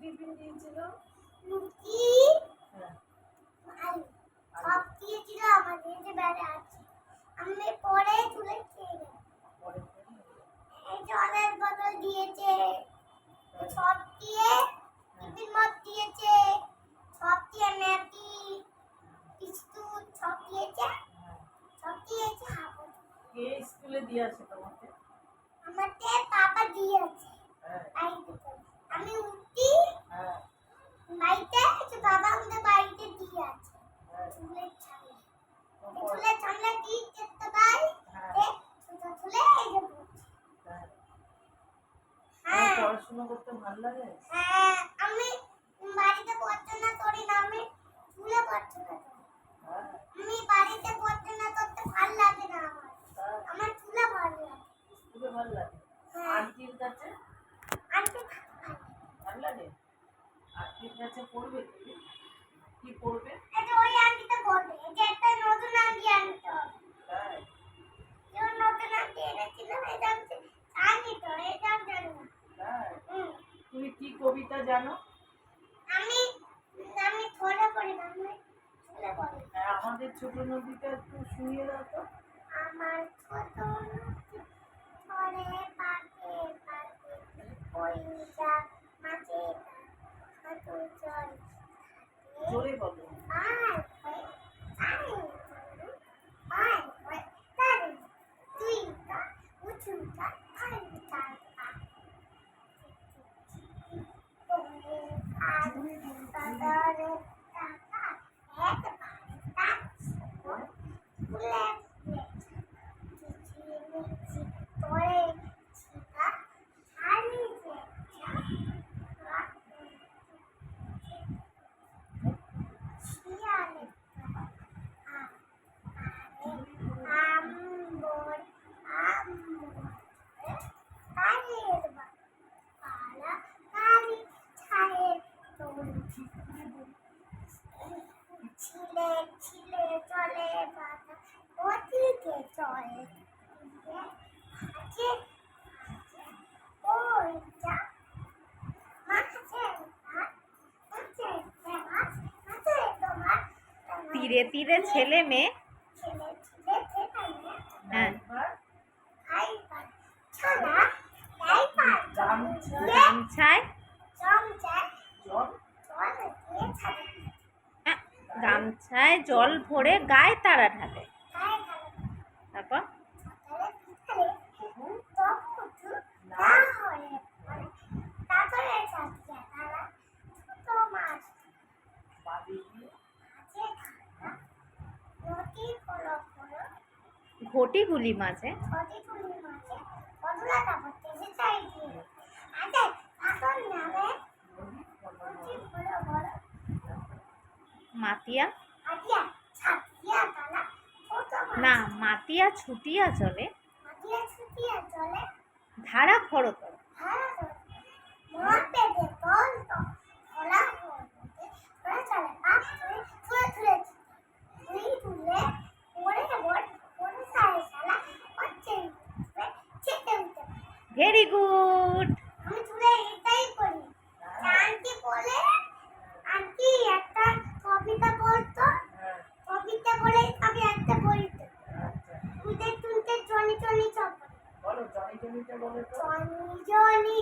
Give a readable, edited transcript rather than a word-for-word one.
Tiffin দিয়েছিল? লুচি হ্যাঁ, আলু সব দিয়েছিল আমাদের যে বেড়ে আছে। আমি পরে তুলে খেয়ে গেলাম। পরে এই জলের বোতল দিয়েছে, সব দিয়ে টিফিন মগ দিয়েছে, সব দিয়ে ম্যাগি বিস্কুট সব দিয়েছে, সব দিয়েছে হাবো। কে স্কুলে দিয়ে আসে তোমাকে? আমাদের পাপা দিয়েছে। হ্যাঁ, আমি উঠি হ্যাঁ, বাড়িতে, বাবা আমাদের বাড়িতে দিয়ে আছে হ্যাঁ। চুলের ছালে। তারপর? চুলের ছালে দিয়ে দেখতে পাই, হ্যাঁ, ছোট চুলে এই যে বলছি। হ্যাঁ। হ্যাঁ পড়াশোনা করতে ভালো লাগে? হ্যাঁ, আমি বাড়িতে পড়াশোনা করি না, আমি স্কুলে পড়াশোনা করি। হ্যাঁ, আমি বাড়িতে পড়াশোনা করতে ভালো লাগে না আমার, তাই? আমার স্কুলে ভালো লাগে। স্কুলে ভালো লাগে? হ্যাঁ। আন্টির কাছে আন্টি ভালো লাগে? আন্টির কাছে পড়বে তুমি? কি পড়বে? এটা ওই আন্টিটা বলবে, এটা একটা নতুন আন্টি আনতে হবে। তাই? যেমন নতুন আন্টি এনেছিল, এটা আমি জানি তো, এটা আমি জানি না। তাই? হুম। তুমি কি কবিতা জানো? আমি আমি থোড়া পড়ি না, আমি স্কুলে পড়ি। হ্যাঁ, আমাদের ছোট নদীটা একটু শুনিয়ে দাও তো। আমার ছোট নদী থরে পাকে পাকে ওই যা মাঝে হাঁটু জল জোরে বলো। আর ওই আই আই ওই তার তুই তা উঁচু তা আর তার পা ওরে আর তারে টাকা এক পা ফুলে চিচি তোরে চিতা হারি যে শিয়ালে আম্বর আম্বর কারের পালা কারি ছায়ের তোর ছিলে ছিলে চলে বাতা ওদিকে চলে আছে ওই যা মাছে মাছে মাছ মাছে তোমার তীরে তীরে ছেলে মেয়ে। ছেলে ছিলে ছেলে হ্যাঁ, খাই পার ছানা খাই পার গামছায় জমজা জল জল দিয়ে ছানা গামছায় জল ভরে গায়ে তারা ঢালে। খাই খাই তারপর বাড়ি দিয়ে ঘটিগুলি মাঝে মাতিয়া না মাতিয়া ছুটিয়া চলে ধারা খরতর। Very good. আমি তুলে এটাই করি। আন্টি বলে, আন্টি একটা কবিতা বলতো, হ্যাঁ, কবিতা বলে আমি একটা বলতো। আচ্ছা। তুলতে তুলতে জনি জনি চপ। বলো জনি জনিটা বলো তো। Johnny Johnny